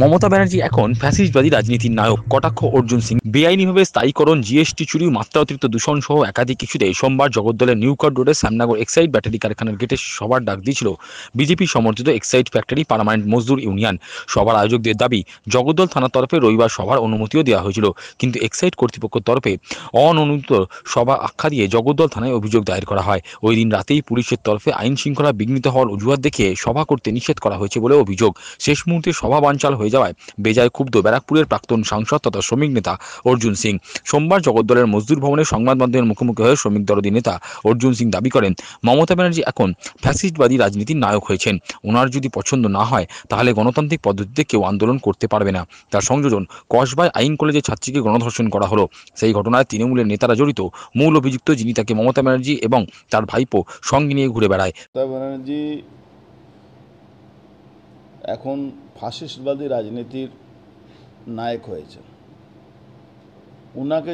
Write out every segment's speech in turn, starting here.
মমতা ব্যানার্জি এখন ফ্যাসিস্টবাদী রাজনীতির নায়ক কটাক্ষ অর্জুন সিং। বেআইনিভাবে স্থায়ীকরণ, জিএসটি চুরি, মাত্রা অতিরিক্ত দূষণ সহ একাধিক ইস্যুতে সোমবার জগদ্দলের নিউকট রোডের শ্যামনগর এক্সাইড ব্যাটারি কারখানার গেটে সভার ডাক দিয়েছিল বিজেপি সমর্থিত এক্সাইড ফ্যাক্টরি পার্মানেন্ট মজদুর ইউনিয়ন। সভার আয়োজকদের দাবি, জগদ্দল থানার তরফে রবিবার সভার অনুমতিও দেওয়া হয়েছিল, কিন্তু এক্সাইড কর্তৃপক্ষের তরফে অননুমোদিত সভা আখ্যা দিয়ে জগদ্দল থানায় অভিযোগ দায়ের করা হয়। ওই দিন রাতেই পুলিশের তরফে আইন শৃঙ্খলা বিঘ্নিত হওয়ার অজুহাত দেখিয়ে সভা করতে নিষেধ করা হয়েছে বলে অভিযোগ। শেষ মুহূর্তে সভা বানচাল হয়ে যাওয়ায় বেজায় ক্ষুব্ধ ব্যারাকপুরের প্রাক্তন সাংসদ তথা শ্রমিক নেতা অর্জুন সিং। সোমবার জগদ্দলের মজদুর ভবনে সংবাদ মাধ্যমের মুখোমুখি হয়ে শ্রমিক দরদি নেতা অর্জুন সিং দাবি করেন, মমতা ব্যানার্জি এখন ফ্যাসিস্টবাদী রাজনীতির নায়ক হয়েছেন। ওনার যদি পছন্দ না হয় তাহলে গণতান্ত্রিক পদ্ধতিতে কেউ আন্দোলন করতে পারবে না। তার সংযোজন, কসবায় আইন কলেজে ছাত্রীকে গণধর্ষণ করা হলো, সেই ঘটনায় তৃণমূলের নেতারা জড়িত। মূল অভিযুক্ত যিনি তাকে মমতা ব্যানার্জি এবং তার ভাইপো সঙ্গে নিয়ে ঘুরে বেড়ায়। মমতা ব্যানার্জি এখন ফাসিস্টবাদী রাজনীতির নায়ক হয়েছে। ওনাকে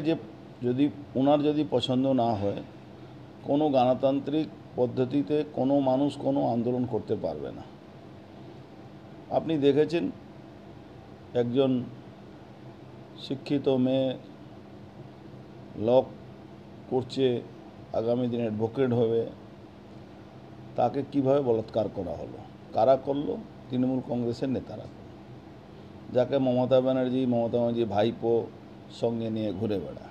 ওনার যদি পছন্দ না হয়, কোনো গণতান্ত্রিক পদ্ধতিতে কোনো মানুষ কোনো আন্দোলন করতে পারবে না। আপনি দেখেছেন একজন শিক্ষিত মেয়ে ল করছে, আগামী দিনে অ্যাডভোকেট হবে, তাকে কিভাবে বলাৎকার করা হলো, কারা করলো? তৃণমূল কংগ্রেসের নেতারা, যাকে মমতা ব্যানার্জি ভাইপো সঙ্গে নিয়ে ঘুরে বেড়ায়।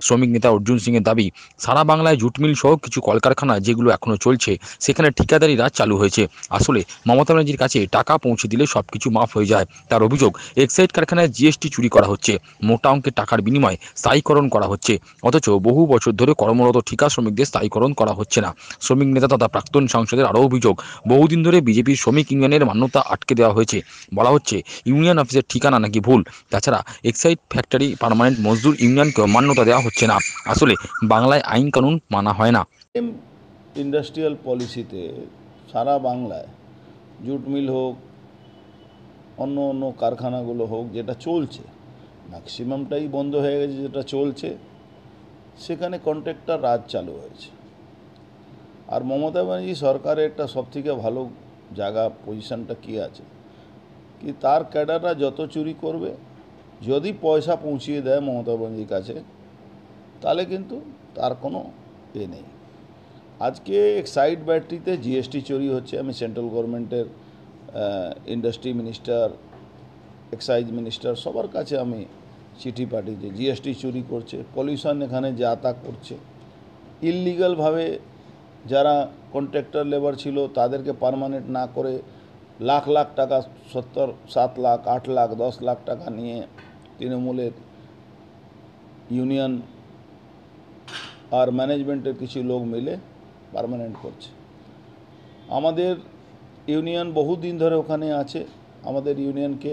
শ্রমিক নেতা অর্জুন সিং এর দাবি, সারা বাংলায় জুট মিল সহ কিছু কলকারখানা যেগুলো এখনো চলছে সেখানে ঠিকাদারি রাজ চালু হয়েছে। আসলে মমতা ব্যানার্জির কাছে টাকা পৌঁছে দিলে সবকিছু মাফ হয়ে যায়। তার অভিযোগ, এক্সাইড কারখানায় জিএসটি চুরি করা হচ্ছে, মোটা অঙ্কের টাকার বিনিময়ে স্থায়ীকরণ করা হচ্ছে, অথচ বহু বছর ধরে কর্মরত ঠিকা শ্রমিকদের স্থায়ীকরণ করা হচ্ছে না। শ্রমিক নেতা তথা প্রাক্তন সাংসদের আরও অভিযোগ, বহুদিন ধরে বিজেপির শ্রমিক ইউনিয়নের মান্যতা আটকে দেওয়া হয়েছে। বলা হচ্ছে ইউনিয়ন অফিসের ঠিকানা নাকি ভুল। তাছাড়া এক্সাইড ফ্যাক্টরি পার্মানেন্ট মজদুর ইউনিয়নকেও মান্যতা দেওয়া হচ্ছে না। আসলে বাংলায় আইন কানুন মানা হয় না। ইন্ডাস্ট্রিয়াল পলিসিতে সারা বাংলায় জুট মিল হোক, অন্য অন্য কারখানাগুলো হোক, যেটা চলছে ম্যাক্সিমামটাই বন্ধ হয়ে গেছে, যেটা চলছে সেখানে কন্ট্রাক্টর রাজ চালু হয়েছে। আর মমতা ব্যানার্জি সরকারের একটা সবথেকে ভালো জায়গা, পজিশনটা কী আছে, কি তার ক্যাডাররা যত চুরি করবে, যদি পয়সা পৌঁছিয়ে দেয় মমতা ব্যানার্জির কাছে, তাহলে কিন্তু তার কোনো নেই। আজকে এক্সাইড ব্যাটারিতে জিএসটি চুরি হচ্ছে। আমি সেন্ট্রাল গভর্নমেন্টের ইন্ডাস্ট্রি মিনিস্টার, এক্সাইজ মিনিস্টার সবার কাছে আমি চিঠি পাঠিয়েছি। জিএসটি চুরি করছে, পলিউশন এখানে যা তা করছে, ইললিগালভাবে যারা কন্ট্রাক্টর লেবার ছিল তাদেরকে পার্মানেন্ট না করে লাখ লাখ টাকা, 7 লাখ 8 লাখ 10 লাখ টাকা নিয়ে তৃণমূলের ইউনিয়ন আর ম্যানেজমেন্টের কিছু লোক মিলে পার্মানেন্ট করছে। আমাদের ইউনিয়ন বহুদিন ধরে ওখানে আছে। আমাদের ইউনিয়নকে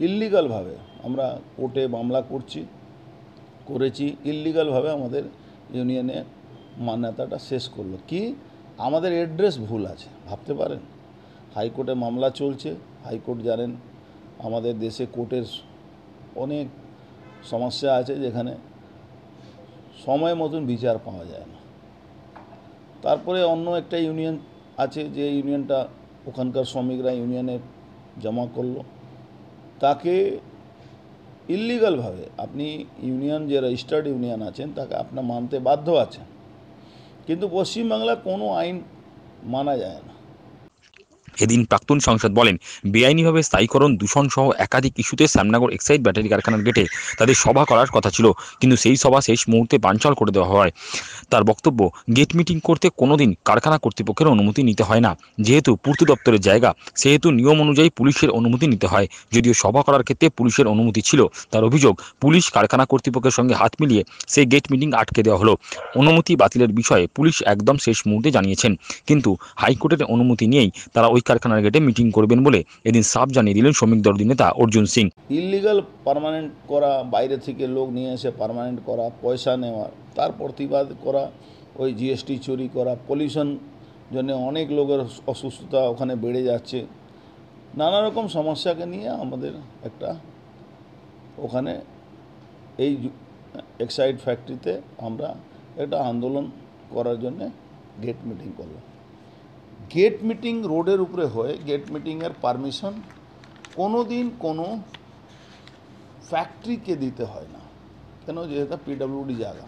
ইললিগালভাবে আমরা কোর্টে মামলা করেছি, ইললিগালভাবে আমাদের ইউনিয়নে মান্যতাটা শেষ করলো। কি, আমাদের অ্যাড্রেস ভুল আছে, ভাবতে পারেন। হাইকোর্টে মামলা চলছে। হাইকোর্ট জানেন আমাদের দেশে কোর্টের অনেক সমস্যা আছে, যেখানে সময় মতন বিচার পাওয়া যায় না। তারপরে অন্য একটা ইউনিয়ন আছে, যে ইউনিয়নটা ওখানকার শ্রমিকরা ইউনিয়নে জমা করলো, তাকে ইললিগালভাবে, আপনি ইউনিয়ন যে রেজিস্টার্ড ইউনিয়ন আছেন তাকে আপনার মানতে বাধ্য আছেন, কিন্তু পশ্চিমবাংলায় কোনো আইন মানা যায় না। এদিন প্রাক্তন সাংসদ বলেন, বেআইনিভাবে স্থায়ীকরণ, দূষণ সহ একাধিক ইস্যুতে শ্যামনগর এক্সাইড ব্যাটারি কারখানার গেটে তাদের সভা করার কথা ছিল, কিন্তু সেই সভা শেষ মুহূর্তে বানচাল করে দেওয়া হয়। তার বক্তব্য, গেট মিটিং করতে কোনোদিন কারখানা কর্তৃপক্ষের অনুমতি নিতে হয় না। যেহেতু পূর্ত দপ্তরের জায়গা, সেহেতু নিয়ম অনুযায়ী পুলিশের অনুমতি নিতে হয়। যদিও সভা করার ক্ষেত্রে পুলিশের অনুমতি ছিল। তার অভিযোগ, পুলিশ কারখানা কর্তৃপক্ষের সঙ্গে হাত মিলিয়ে সেই গেট মিটিং আটকে দেওয়া হলো। অনুমতি বাতিলের বিষয়ে পুলিশ একদম শেষ মুহূর্তে জানিয়েছেন, কিন্তু হাইকোর্টের অনুমতি নিয়েই তারা ওই কারখানার গেটে মিটিং করবেন বলে এদিন সাফ জানিয়ে দিলেন শ্রমিক দরদি নেতা অর্জুন সিং। ইললিগাল পার্মানেন্ট করা, বাইরে থেকে লোক নিয়ে এসে পার্মানেন্ট করা, পয়সা নেওয়া, তার প্রতিবাদ করা, ওই জিএসটি চুরি করা, পলিউশন জন্য অনেক লোকের অসুস্থতা ওখানে বেড়ে যাচ্ছে, নানা রকম সমস্যাকে নিয়ে আমাদের একটা ওখানে এই এক্সাইড ফ্যাক্টরিতে আমরা একটা আন্দোলন করার জন্য গেট মিটিং করলাম। গেট মিটিং রোডের উপরে হয়, গেট মিটিংয়ের পারমিশন কোনো দিন কোনো ফ্যাক্টরিকে দিতে হয় না, কেন যেহেতু পিডব্লিউডি জায়গা,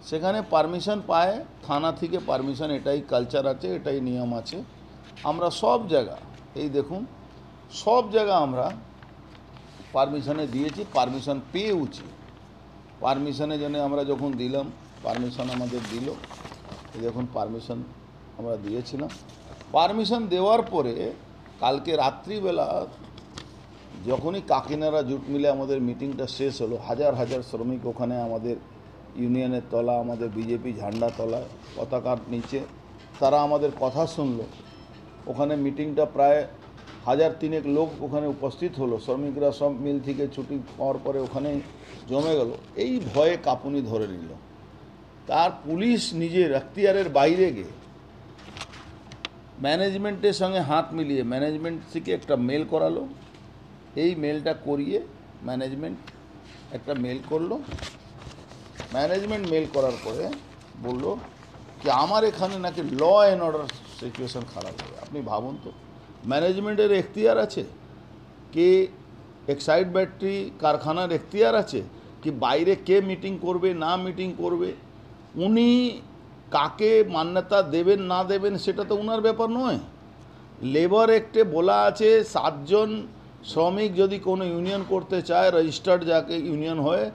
সেখানে পারমিশন পায় থানা থেকে পারমিশন, এটাই কালচার আছে, এটাই নিয়ম আছে। আমরা সব জায়গা, এই দেখুন সব জায়গা আমরা পারমিশনে দিয়েছি, পারমিশন পেয়েওছি। পারমিশনের জন্য আমরা যখন দিলাম, পারমিশন আমাদের দিল, এই দেখুন পারমিশন আমরা দিয়েছিলাম। পারমিশন দেওয়ার পরে কালকে রাত্রিবেলা যখনই কাকিনাড়া জুট মিলে আমাদের মিটিংটা শেষ হলো, হাজার হাজার শ্রমিক ওখানে আমাদের ইউনিয়নের তলা, আমাদের বিজেপি ঝান্ডা তলায় পতাকার নিচে তারা আমাদের কথা শুনলো। ওখানে মিটিংটা প্রায় 1000-3 লোক ওখানে উপস্থিত হলো, শ্রমিকরা সব মিল থেকে ছুটি পাওয়ার পরে ওখানে জমে গেল। এই ভয়ে কাঁপুনি ধরে নিল। তার পুলিশ নিজের এখতিয়ারের বাইরে গিয়ে ম্যানেজমেন্টের সঙ্গে হাত মিলিয়ে ম্যানেজমেন্ট থেকে একটা মেল করালো। এই মেলটা করিয়ে ম্যানেজমেন্ট একটা মেল করলো। ম্যানেজমেন্ট মেল করার পরে বললো কি আমার এখানে নাকি ল অ্যান্ড অর্ডার সিচুয়েশন খারাপ হবে। আপনি ভাবুন তো, ম্যানেজমেন্টের এখতিয়ার আছে কি এক্সাইড ব্যাটারি কারখানার এখতিয়ার আছে কি বাইরে কে মিটিং করবে না মিটিং করবে, উনি কাকে মান্যতা দেবেন না দেবেন সেটা তো ওনার ব্যাপার নয়। লেবার অ্যাক্টে বলা আছে 7 জন শ্রমিক যদি কোনো ইউনিয়ন করতে চায়, রেজিস্টার্ড যাকে ইউনিয়ন হয়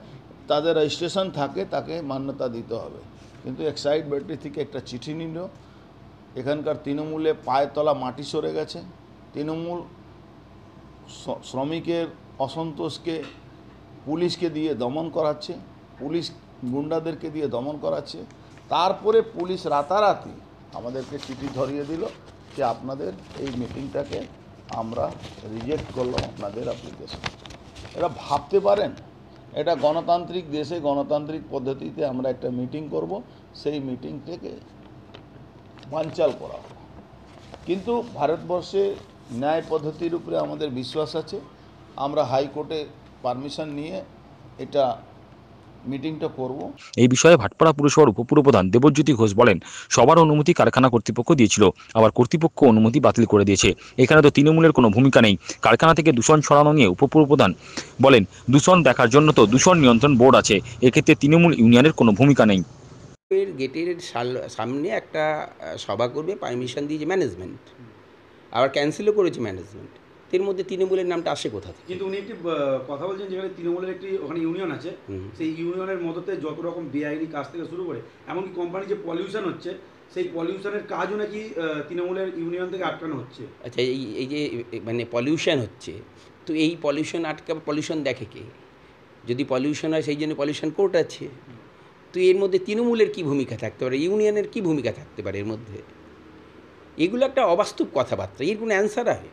তাদের রেজিস্ট্রেশন থাকে, তাকে মান্যতা দিতে হবে। কিন্তু এক্সাইড ব্যাটারি থেকে একটা চিঠি নিল, এখানকার তৃণমূলে পায়ের তলা মাটি সরে গেছে। তৃণমূল শ্রমিকের অসন্তোষকে পুলিশকে দিয়ে দমন করাচ্ছে, পুলিশ গুন্ডাদেরকে দিয়ে দমন করাচ্ছে। তারপরে পুলিশ রাতারাতি আমাদেরকে চিঠি ধরিয়ে দিল যে আপনাদের এই মিটিংটাকে আমরা রিজেক্ট করলাম, আপনাদের অ্যাপ্লিকেশন। এটা ভাবতে পারেন, এটা গণতান্ত্রিক দেশে গণতান্ত্রিক পদ্ধতিতে আমরা একটা মিটিং করব, সেই মিটিং থেকে বানচাল করা হবে। কিন্তু ভারতবর্ষে ন্যায় পদ্ধতির উপরে আমাদের বিশ্বাস আছে। আমরা হাইকোর্টে পারমিশন নিয়ে এটা মিটিংটা করব। এই বিষয়ে ভাটপাড়া পুরসভার উপপুরপ্রধান দেবজ্যোতি ঘোষ বলেন, সবার অনুমতি কারখানা কর্তৃপক্ষ দিয়েছিল, আবার কর্তৃপক্ষ অনুমতি বাতিল করে দিয়েছে। এখানে তো তৃণমূলের কোনো ভূমিকা নেই। কারখানা থেকে দূষণ ছড়ানো নিয়ে উপপুরপ্রধান বলেন, দূষণ দেখার জন্য তো দূষণ নিয়ন্ত্রণ বোর্ড আছে, এক্ষেত্রে তৃণমূল ইউনিয়নের কোনো ভূমিকা নেই। গেটের সামনে একটা সভা করবে, পারমিশন দিয়েছে ম্যানেজমেন্ট, আবার ক্যান্সেলও করেছে ম্যানেজমেন্ট। এর মধ্যে তৃণমূলের নামটা আসে কোথা থেকে? কিন্তু উনি একটি কথা বলছেন, যেখানে তৃণমূলের একটি ওখানে ইউনিয়ন আছে, সেই ইউনিয়নের মদতে যত রকম বেআইনি কাজ থেকে শুরু করে এমনকি কোম্পানি যে পলিউশন হচ্ছে, সেই পলিউশনের কাজও নাকি তৃণমূলের ইউনিয়ন থেকে আটকানো হচ্ছে। আচ্ছা, এই যে মানে পলিউশন হচ্ছে, তো এই পলিউশন পলিউশন দেখে কে? যদি পলিউশন হয় সেই জন্য পলিউশন কোর্ট আছে। তো এর মধ্যে তৃণমূলের কী ভূমিকা থাকতে পারে, ইউনিয়নের কী ভূমিকা থাকতে পারে এর মধ্যে? এগুলো একটা অবাস্তব কথাবার্তা, এর কোনো অ্যান্সার আছে?